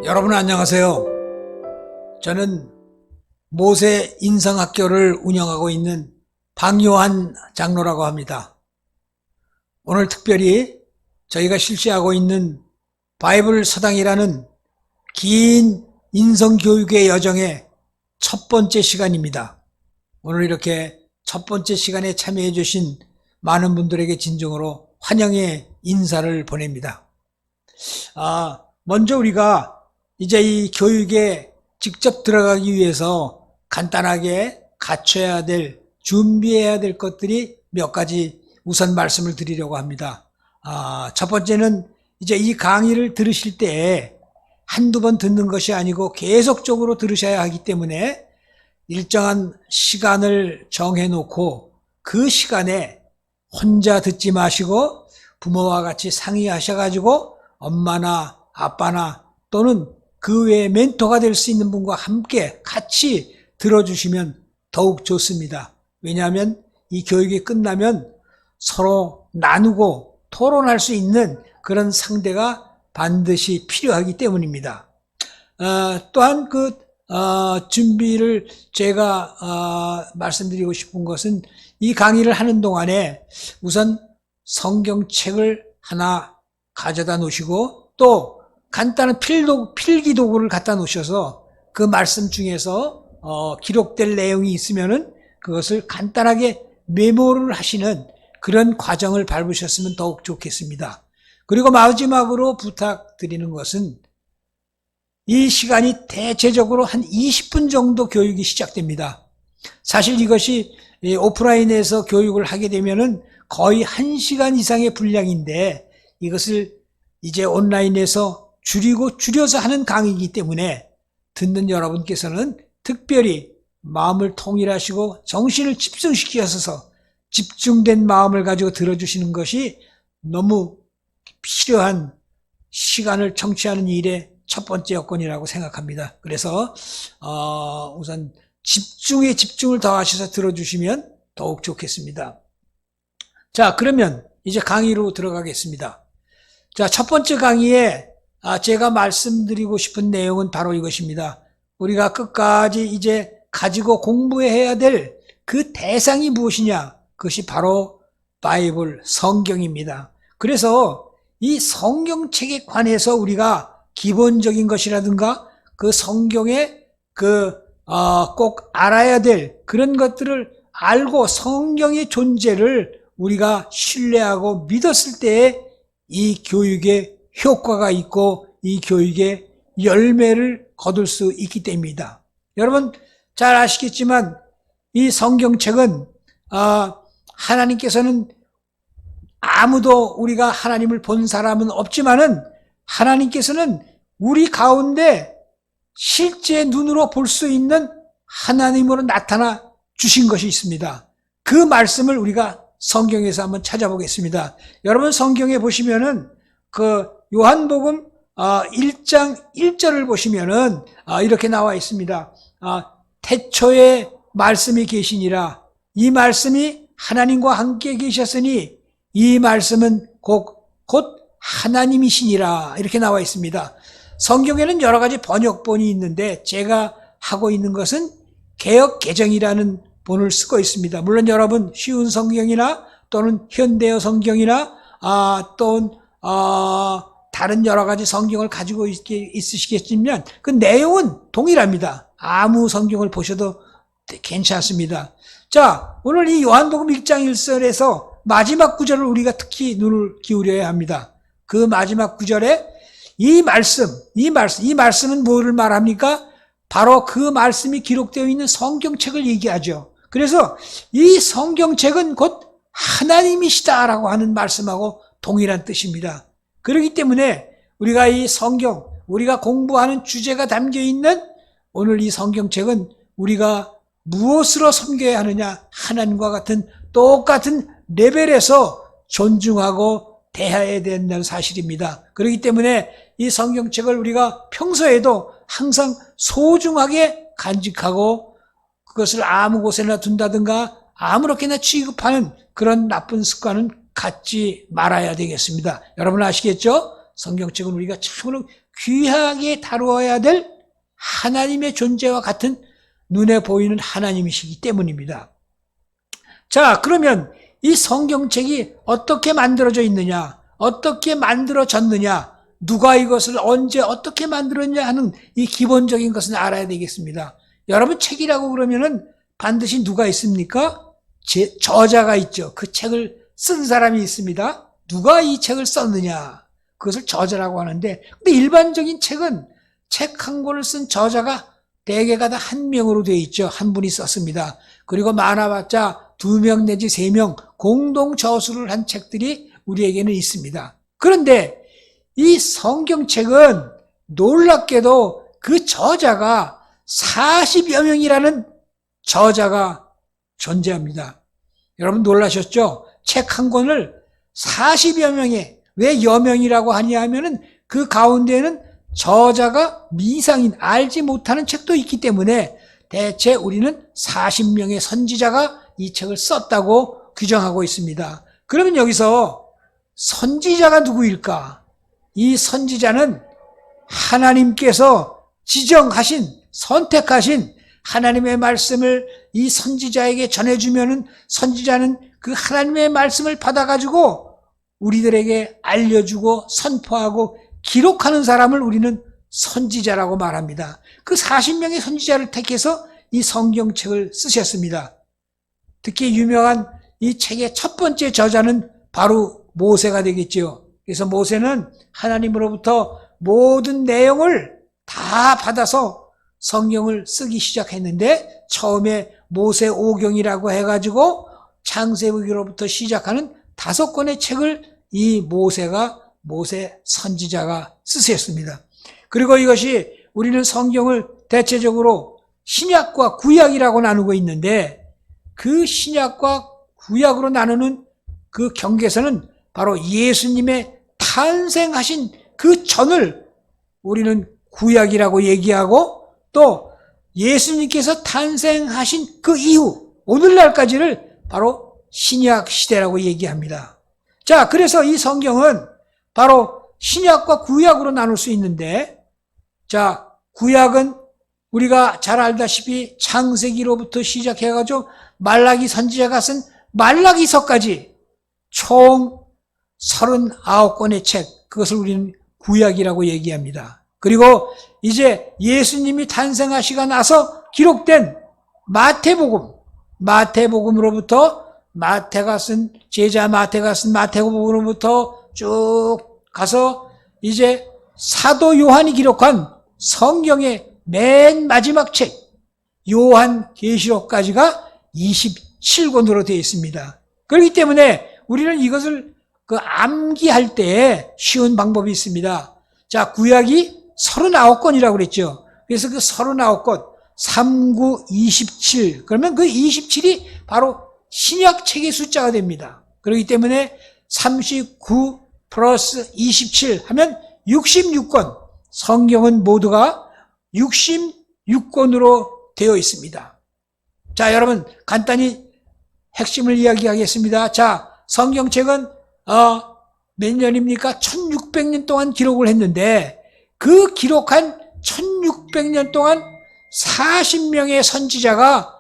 여러분 안녕하세요. 저는 모세 인성학교를 운영하고 있는 박요한 장로라고 합니다. 오늘 특별히 저희가 실시하고 있는 바이블 서당이라는 긴 인성교육의 여정의 첫 번째 시간입니다. 오늘 이렇게 첫 번째 시간에 참여해 주신 많은 분들에게 진정으로 환영의 인사를 보냅니다. 먼저 우리가 이제 이 교육에 직접 들어가기 위해서 간단하게 갖춰야 될, 준비해야 될 것들이 몇 가지 우선 말씀을 드리려고 합니다. 첫 번째는 이제 이 강의를 들으실 때 한두 번 듣는 것이 아니고 계속적으로 들으셔야 하기 때문에 일정한 시간을 정해놓고 그 시간에 혼자 듣지 마시고 부모와 같이 상의하셔가지고 엄마나 아빠나 또는 그 외에 멘토가 될 수 있는 분과 함께 같이 들어주시면 더욱 좋습니다. 왜냐하면 이 교육이 끝나면 서로 나누고 토론할 수 있는 그런 상대가 반드시 필요하기 때문입니다. 또한 준비를 제가 말씀드리고 싶은 것은 이 강의를 하는 동안에 우선 성경책을 하나 가져다 놓으시고 또 간단한 필기도구를 갖다 놓으셔서 그 말씀 중에서 기록될 내용이 있으면은 그것을 간단하게 메모를 하시는 그런 과정을 밟으셨으면 더욱 좋겠습니다. 그리고 마지막으로 부탁드리는 것은 이 시간이 대체적으로 한 20분 정도 교육이 시작됩니다. 사실 이것이 오프라인에서 교육을 하게 되면은 거의 1시간 이상의 분량인데 이것을 이제 온라인에서 줄여서 하는 강의이기 때문에 듣는 여러분께서는 특별히 마음을 통일하시고 정신을 집중시키셔서 집중된 마음을 가지고 들어주시는 것이 너무 필요한 시간을 청취하는 일의 첫 번째 여건이라고 생각합니다. 그래서 우선 집중에 집중을 더하셔서 들어주시면 더욱 좋겠습니다. 자, 그러면 이제 강의로 들어가겠습니다. 자, 첫 번째 강의에 제가 말씀드리고 싶은 내용은 바로 이것입니다. 우리가 끝까지 이제 가지고 공부해야 될 그 대상이 무엇이냐? 그것이 바로 바이블, 성경입니다. 그래서 이 성경책에 관해서 우리가 기본적인 것이라든가 그 성경에 꼭 알아야 될 그런 것들을 알고 성경의 존재를 우리가 신뢰하고 믿었을 때에 이 교육의 효과가 있고 이 교육의 열매를 거둘 수 있기 때문입니다. 여러분 잘 아시겠지만 이 성경책은 하나님께서는 아무도 우리가 하나님을 본 사람은 없지만은 하나님께서는 우리 가운데 실제 눈으로 볼 수 있는 하나님으로 나타나 주신 것이 있습니다. 그 말씀을 우리가 성경에서 한번 찾아보겠습니다. 여러분 성경에 보시면은 요한복음 1장 1절을 보시면은 이렇게 나와 있습니다. 태초에 말씀이 계시니라. 이 말씀이 하나님과 함께 계셨으니 이 말씀은 곧 하나님이시니라. 이렇게 나와 있습니다. 성경에는 여러 가지 번역본이 있는데 제가 하고 있는 것은 개역개정이라는 본을 쓰고 있습니다. 물론 여러분 쉬운 성경이나 또는 현대어 성경이나 또는 다른 여러 가지 성경을 가지고 있으시겠지만 그 내용은 동일합니다. 아무 성경을 보셔도 괜찮습니다. 자, 오늘 이 요한복음 1장 1절에서 마지막 구절을 우리가 특히 눈을 기울여야 합니다. 그 마지막 구절에 이 말씀은 뭐를 말합니까? 바로 그 말씀이 기록되어 있는 성경책을 얘기하죠. 그래서 이 성경책은 곧 하나님이시다라고 하는 말씀하고 동일한 뜻입니다. 그렇기 때문에 우리가 이 성경, 우리가 공부하는 주제가 담겨있는 오늘 이 성경책은 우리가 무엇으로 섬겨야 하느냐? 하나님과 같은 똑같은 레벨에서 존중하고 대해야 된다는 사실입니다. 그렇기 때문에 이 성경책을 우리가 평소에도 항상 소중하게 간직하고 그것을 아무 곳에나 둔다든가 아무렇게나 취급하는 그런 나쁜 습관은 갖지 말아야 되겠습니다. 여러분 아시겠죠? 성경책은 우리가 참으로 귀하게 다루어야 될 하나님의 존재와 같은 눈에 보이는 하나님이시기 때문입니다. 자, 그러면 이 성경책이 어떻게 만들어져 있느냐, 어떻게 만들어졌느냐, 누가 이것을 언제 어떻게 만들었냐 하는 이 기본적인 것은 알아야 되겠습니다. 여러분 책이라고 그러면은 반드시 누가 있습니까? 저자가 있죠. 그 책을 쓴 사람이 있습니다. 누가 이 책을 썼느냐, 그것을 저자라고 하는데, 근데 일반적인 책은 책 한 권을 쓴 저자가 대개가 다 한 명으로 되어 있죠. 한 분이 썼습니다. 그리고 많아봤자 2명 내지 3명 공동 저술을 한 책들이 우리에게는 있습니다. 그런데 이 성경책은 놀랍게도 그 저자가 40여 명이라는 저자가 존재합니다. 여러분 놀라셨죠? 책 한 권을 40여 명의, 왜 여명이라고 하냐 하면은 그 가운데는 저자가 미상인, 알지 못하는 책도 있기 때문에 대체 우리는 40명의 선지자가 이 책을 썼다고 규정하고 있습니다. 그러면 여기서 선지자가 누구일까? 이 선지자는 하나님께서 지정하신, 선택하신 하나님의 말씀을 이 선지자에게 전해주면은 선지자는 그 하나님의 말씀을 받아가지고 우리들에게 알려주고 선포하고 기록하는 사람을 우리는 선지자라고 말합니다. 그 40명의 선지자를 택해서 이 성경책을 쓰셨습니다. 특히 유명한 이 책의 첫 번째 저자는 바로 모세가 되겠지요. 그래서 모세는 하나님으로부터 모든 내용을 다 받아서 성경을 쓰기 시작했는데, 처음에 모세 오경이라고 해가지고 창세기로부터 시작하는 5권의 책을 이 모세 선지자가 쓰셨습니다. 그리고 이것이 우리는 성경을 대체적으로 신약과 구약이라고 나누고 있는데, 그 신약과 구약으로 나누는 그 경계선은 바로 예수님의 탄생하신 그 전을 우리는 구약이라고 얘기하고, 또 예수님께서 탄생하신 그 이후 오늘날까지를 바로 신약 시대라고 얘기합니다. 자, 그래서 이 성경은 바로 신약과 구약으로 나눌 수 있는데, 자, 구약은 우리가 잘 알다시피 창세기로부터 시작해가지고 말라기 선지자가 쓴 말라기서까지 총 39권의 책, 그것을 우리는 구약이라고 얘기합니다. 그리고 이제 예수님이 탄생하시고 나서 기록된 마태복음으로부터 제자 마태가 쓴 마태복음으로부터 쭉 가서 이제 사도 요한이 기록한 성경의 맨 마지막 책 요한계시록까지가 27권으로 되어 있습니다. 그렇기 때문에 우리는 이것을 암기할 때 쉬운 방법이 있습니다. 자, 구약이 39권이라고 그랬죠. 그래서 그 39권 39, 27, 그러면 그 27이 바로 신약책의 숫자가 됩니다. 그렇기 때문에 39 플러스 27 하면 66권, 성경은 모두가 66권으로 되어 있습니다. 자, 여러분 간단히 핵심을 이야기하겠습니다. 자, 성경책은 몇 년입니까? 1600년 동안 기록을 했는데, 그 기록한 1600년 동안 40명의 선지자가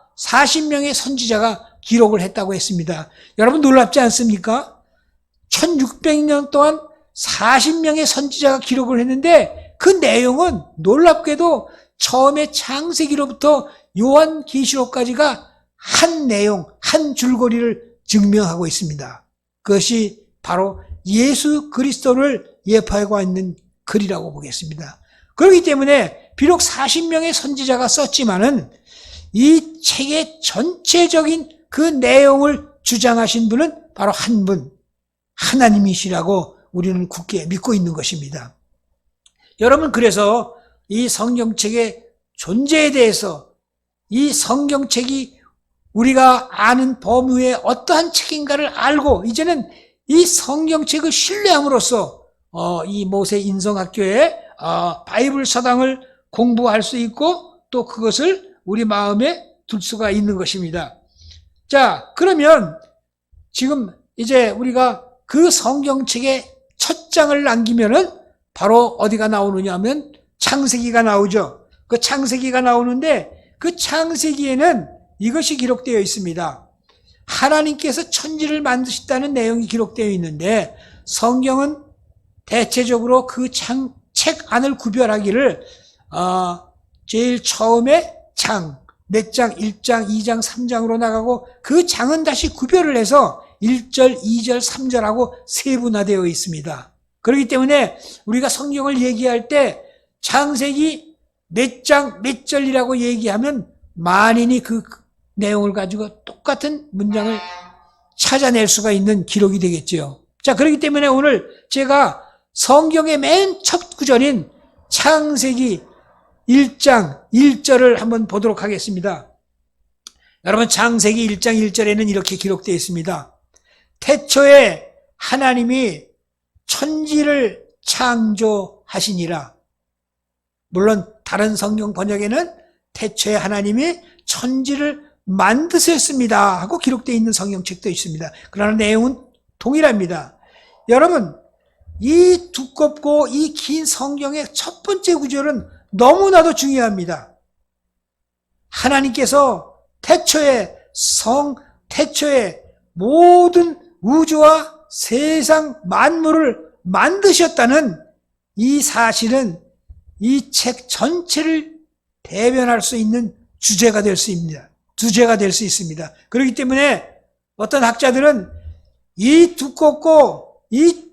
기록을 했다고 했습니다. 여러분 놀랍지 않습니까? 1600년 동안 40명의 선지자가 기록을 했는데, 그 내용은 놀랍게도 처음에 창세기로부터 요한계시록까지가 한 내용, 한 줄거리를 증명하고 있습니다. 그것이 바로 예수 그리스도를 예표하고 있는 글이라고 보겠습니다. 그렇기 때문에 비록 40명의 선지자가 썼지만은 이 책의 전체적인 그 내용을 주장하신 분은 바로 한 분, 하나님이시라고 우리는 굳게 믿고 있는 것입니다. 여러분, 그래서 이 성경책의 존재에 대해서, 이 성경책이 우리가 아는 범위의 어떠한 책인가를 알고 이제는 이 성경책을 신뢰함으로써 이 모세 인성학교의 바이블 서당을 공부할 수 있고, 또 그것을 우리 마음에 둘 수가 있는 것입니다. 자, 그러면 지금 이제 우리가 그 성경책의 첫 장을 남기면은 바로 어디가 나오느냐 하면 창세기가 나오죠. 그 창세기가 나오는데 그 창세기에는 이것이 기록되어 있습니다. 하나님께서 천지를 만드셨다는 내용이 기록되어 있는데 성경은 대체적으로 그 책 안을 구별하기를 제일 처음에 장, 몇 장, 1장, 2장, 3장으로 나가고 그 장은 다시 구별을 해서 1절, 2절, 3절하고 세분화되어 있습니다. 그렇기 때문에 우리가 성경을 얘기할 때 창세기 몇 장, 몇 절이라고 얘기하면 만인이 그 내용을 가지고 똑같은 문장을 찾아낼 수가 있는 기록이 되겠죠. 자, 그렇기 때문에 오늘 제가 성경의 맨 첫 구절인 창세기 1장 1절을 한번 보도록 하겠습니다. 여러분, 창세기 1장 1절에는 이렇게 기록되어 있습니다. 태초에 하나님이 천지를 창조하시니라. 물론 다른 성경 번역에는 태초에 하나님이 천지를 만드셨습니다 하고 기록되어 있는 성경책도 있습니다. 그러나 내용은 동일합니다. 여러분, 이 두껍고 이 긴 성경의 첫 번째 구절은 너무나도 중요합니다. 하나님께서 태초에 모든 우주와 세상 만물을 만드셨다는 이 사실은 이 책 전체를 대변할 수 있는 주제가 될 수 있습니다. 그렇기 때문에 어떤 학자들은 이 두껍고 이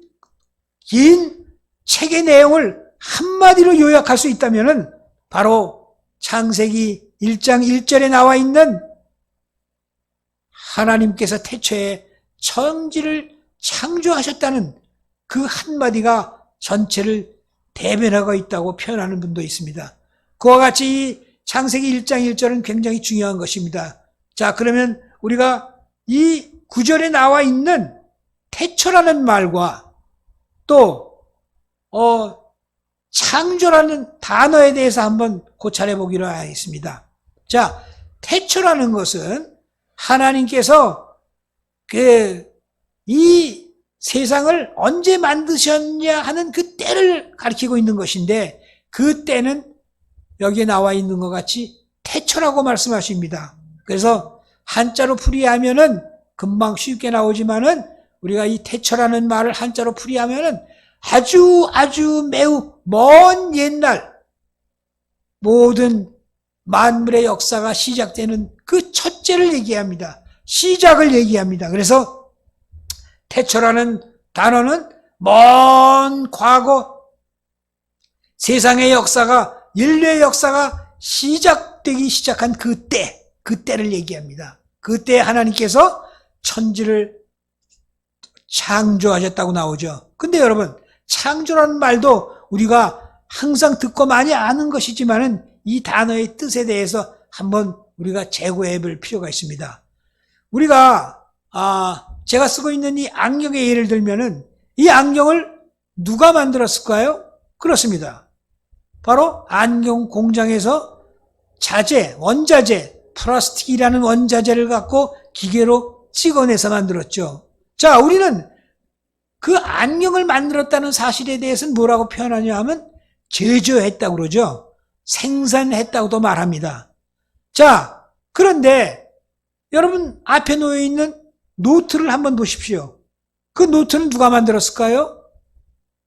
긴 책의 내용을 한마디로 요약할 수 있다면 바로 창세기 1장 1절에 나와 있는 하나님께서 태초에 천지를 창조하셨다는 그 한마디가 전체를 대변하고 있다고 표현하는 분도 있습니다. 그와 같이 이 창세기 1장 1절은 굉장히 중요한 것입니다. 자, 그러면 우리가 이 구절에 나와 있는 태초라는 말과 또 창조라는 단어에 대해서 한번 고찰해 보기로 하겠습니다. 자, 태초라는 것은 하나님께서 이 세상을 언제 만드셨냐 하는 그 때를 가리키고 있는 것인데 그 때는 여기에 나와 있는 것 같이 태초라고 말씀하십니다. 그래서 한자로 풀이하면은 금방 쉽게 나오지만은 우리가 이 태초라는 말을 한자로 풀이하면은 아주 매우 먼 옛날 모든 만물의 역사가 시작되는 그 첫째를 얘기합니다. 시작을 얘기합니다. 그래서 태초라는 단어는 먼 과거 세상의 역사가 인류의 역사가 시작되기 시작한 그때를 얘기합니다. 그때 하나님께서 천지를 창조하셨다고 나오죠. 근데 여러분, 창조라는 말도 우리가 항상 듣고 많이 아는 것이지만은 이 단어의 뜻에 대해서 한번 우리가 재고해 볼 필요가 있습니다. 우리가 제가 쓰고 있는 이 안경의 예를 들면은 이 안경을 누가 만들었을까요? 그렇습니다. 바로 안경 공장에서 원자재, 플라스틱이라는 원자재를 갖고 기계로 찍어내서 만들었죠. 자, 우리는 그 안경을 만들었다는 사실에 대해서는 뭐라고 표현하냐 하면 제조했다고 그러죠. 생산했다고도 말합니다. 자, 그런데 여러분 앞에 놓여 있는 노트를 한번 보십시오. 그 노트는 누가 만들었을까요?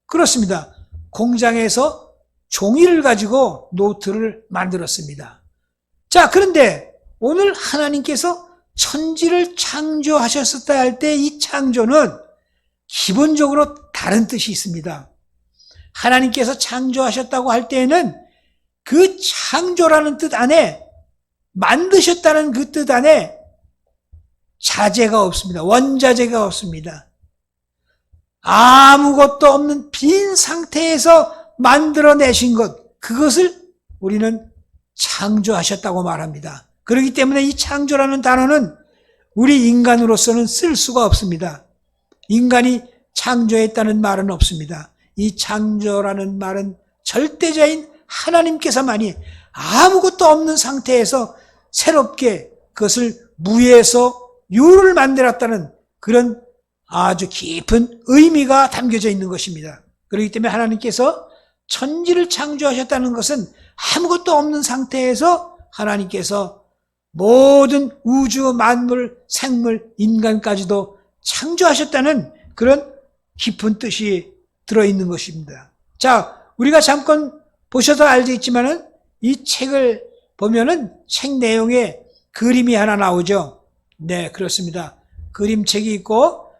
그렇습니다. 공장에서 종이를 가지고 노트를 만들었습니다. 자, 그런데 오늘 하나님께서 천지를 창조하셨다 할 때 이 창조는 기본적으로 다른 뜻이 있습니다. 하나님께서 창조하셨다고 할 때에는 그 창조라는 뜻 안에 만드셨다는 그 뜻 안에 자재가 없습니다. 원자재가 없습니다. 아무것도 없는 빈 상태에서 만들어내신 것, 그것을 우리는 창조하셨다고 말합니다. 그렇기 때문에 이 창조라는 단어는 우리 인간으로서는 쓸 수가 없습니다. 인간이 창조했다는 말은 없습니다. 이 창조라는 말은 절대자인 하나님께서만이 아무것도 없는 상태에서 새롭게 그것을 무에서 유를 만들었다는 그런 아주 깊은 의미가 담겨져 있는 것입니다. 그렇기 때문에 하나님께서 천지를 창조하셨다는 것은 아무것도 없는 상태에서 하나님께서 모든 우주, 만물, 생물, 인간까지도 창조하셨다는 그런 깊은 뜻이 들어있는 것입니다. 자, 우리가 잠깐 보셔도 알겠지만은 이 책을 보면은 책 내용에 그림이 하나 나오죠. 네, 그렇습니다. 그림책이 있고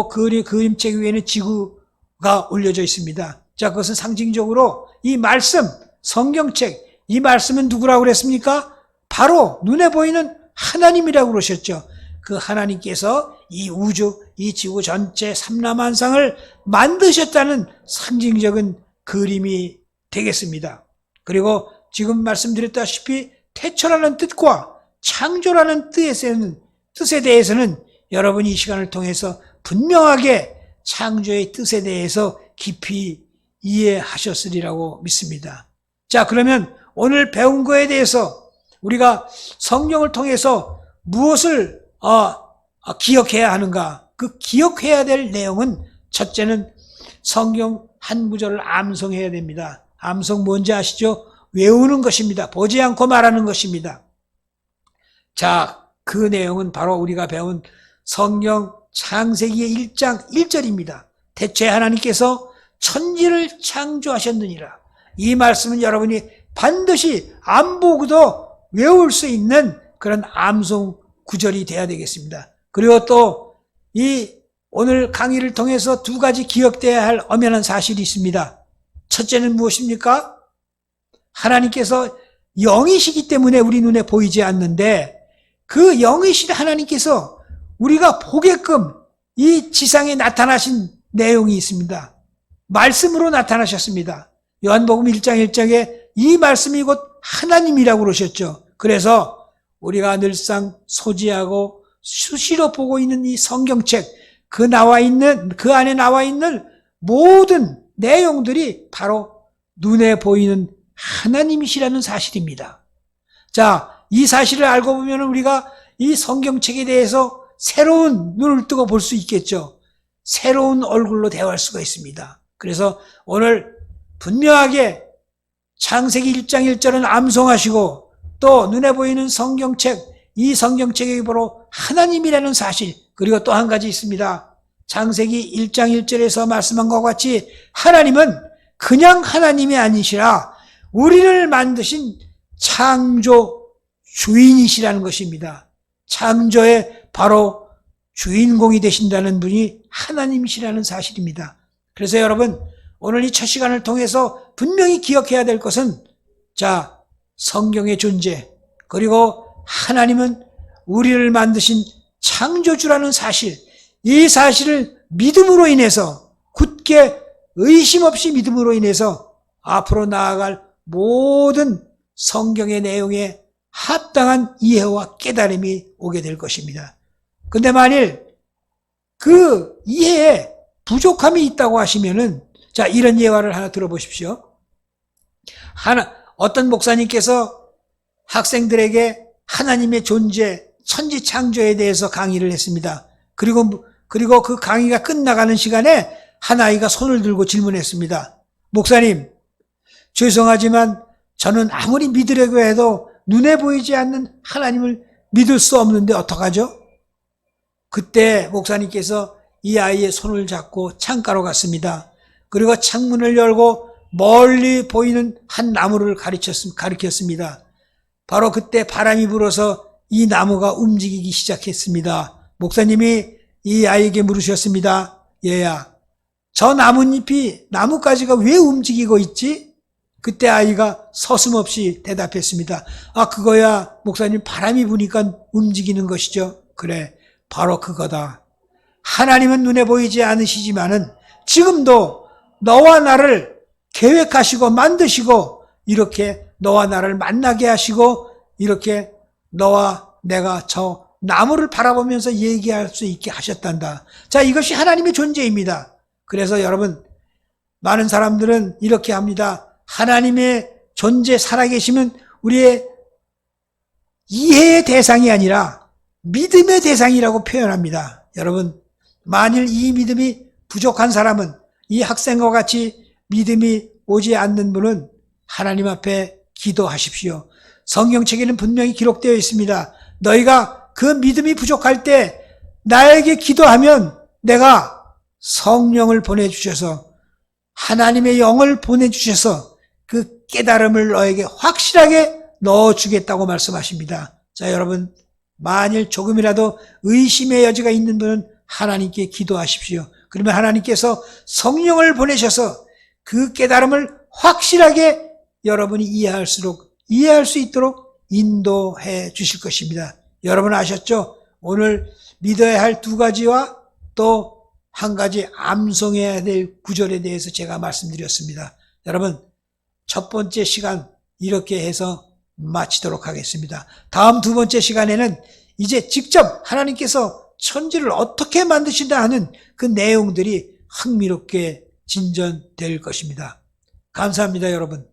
그림책 위에는 지구가 올려져 있습니다. 자, 그것은 상징적으로 이 말씀, 성경책, 이 말씀은 누구라고 그랬습니까? 바로 눈에 보이는 하나님이라고 그러셨죠. 그 하나님께서 이 우주, 이 지구 전체 삼라만상을 만드셨다는 상징적인 그림이 되겠습니다. 그리고 지금 말씀드렸다시피 태초라는 뜻과 창조라는 뜻에 대해서는 여러분이 이 시간을 통해서 분명하게 창조의 뜻에 대해서 깊이 이해하셨으리라고 믿습니다. 자, 그러면 오늘 배운 거에 대해서 우리가 성경을 통해서 무엇을 기억해야 하는가? 그 기억해야 될 내용은 첫째는 성경 한 구절을 암송해야 됩니다. 암송 뭔지 아시죠? 외우는 것입니다. 보지 않고 말하는 것입니다. 자, 그 내용은 바로 우리가 배운 성경 창세기의 1장 1절입니다. 대체 하나님께서 천지를 창조하셨느니라. 이 말씀은 여러분이 반드시 안 보고도 외울 수 있는 그런 암송 구절이 돼야 되겠습니다. 그리고 또 이 오늘 강의를 통해서 두 가지 기억돼야 할 엄연한 사실이 있습니다. 첫째는 무엇입니까? 하나님께서 영이시기 때문에 우리 눈에 보이지 않는데 그 영이신 하나님께서 우리가 보게끔 이 지상에 나타나신 내용이 있습니다. 말씀으로 나타나셨습니다. 요한복음 1장 1장에 이 말씀이 곧 하나님이라고 그러셨죠. 그래서 우리가 늘상 소지하고 수시로 보고 있는 이 성경책, 그 안에 나와 있는 모든 내용들이 바로 눈에 보이는 하나님이시라는 사실입니다. 자, 이 사실을 알고 보면 우리가 이 성경책에 대해서 새로운 눈을 뜨고 볼 수 있겠죠. 새로운 얼굴로 대화할 수가 있습니다. 그래서 오늘 분명하게 창세기 1장 1절은 암송하시고 또 눈에 보이는 성경책, 이 성경책이 바로 하나님이라는 사실, 그리고 또 한 가지 있습니다. 창세기 1장 1절에서 말씀한 것과 같이 하나님은 그냥 하나님이 아니시라 우리를 만드신 창조 주인이시라는 것입니다. 창조의 바로 주인공이 되신다는 분이 하나님이시라는 사실입니다. 그래서 여러분, 오늘 이 첫 시간을 통해서 분명히 기억해야 될 것은, 자, 성경의 존재, 그리고 하나님은 우리를 만드신 창조주라는 사실, 이 사실을 믿음으로 인해서, 굳게 의심 없이 믿음으로 인해서 앞으로 나아갈 모든 성경의 내용에 합당한 이해와 깨달음이 오게 될 것입니다. 근데 만일 그 이해에 부족함이 있다고 하시면은, 자, 이런 예화를 하나 들어보십시오. 어떤 목사님께서 학생들에게 하나님의 존재, 천지 창조에 대해서 강의를 했습니다. 그리고 그 강의가 끝나가는 시간에 한 아이가 손을 들고 질문했습니다. 목사님, 죄송하지만 저는 아무리 믿으려고 해도 눈에 보이지 않는 하나님을 믿을 수 없는데 어떡하죠? 그때 목사님께서 이 아이의 손을 잡고 창가로 갔습니다. 그리고 창문을 열고 멀리 보이는 한 나무를 가리켰습니다. 바로 그때 바람이 불어서 이 나무가 움직이기 시작했습니다. 목사님이 이 아이에게 물으셨습니다. 얘야, 저 나뭇가지가 왜 움직이고 있지? 그때 아이가 서슴없이 대답했습니다. 아, 그거야 목사님, 바람이 부니까 움직이는 것이죠. 그래, 바로 그거다. 하나님은 눈에 보이지 않으시지만은 지금도 너와 나를 계획하시고 만드시고 이렇게 너와 나를 만나게 하시고 이렇게 너와 내가 저 나무를 바라보면서 얘기할 수 있게 하셨단다. 자, 이것이 하나님의 존재입니다. 그래서 여러분, 많은 사람들은 이렇게 합니다. 하나님의 존재 살아계시면 우리의 이해의 대상이 아니라 믿음의 대상이라고 표현합니다. 여러분, 만일 이 믿음이 부족한 사람은, 이 학생과 같이 믿음이 오지 않는 분은 하나님 앞에 기도하십시오. 성경책에는 분명히 기록되어 있습니다. 너희가 그 믿음이 부족할 때 나에게 기도하면 내가 성령을 보내주셔서, 하나님의 영을 보내주셔서 그 깨달음을 너에게 확실하게 넣어주겠다고 말씀하십니다. 자, 여러분, 만일 조금이라도 의심의 여지가 있는 분은 하나님께 기도하십시오. 그러면 하나님께서 성령을 보내셔서 그 깨달음을 확실하게 여러분이 이해할 수 있도록 인도해 주실 것입니다. 여러분 아셨죠? 오늘 믿어야 할 두 가지와 또 한 가지 암송해야 될 구절에 대해서 제가 말씀드렸습니다. 여러분, 첫 번째 시간 이렇게 해서 마치도록 하겠습니다. 다음 두 번째 시간에는 이제 직접 하나님께서 천지를 어떻게 만드신다 하는 그 내용들이 흥미롭게 진전될 것입니다. 감사합니다, 여러분.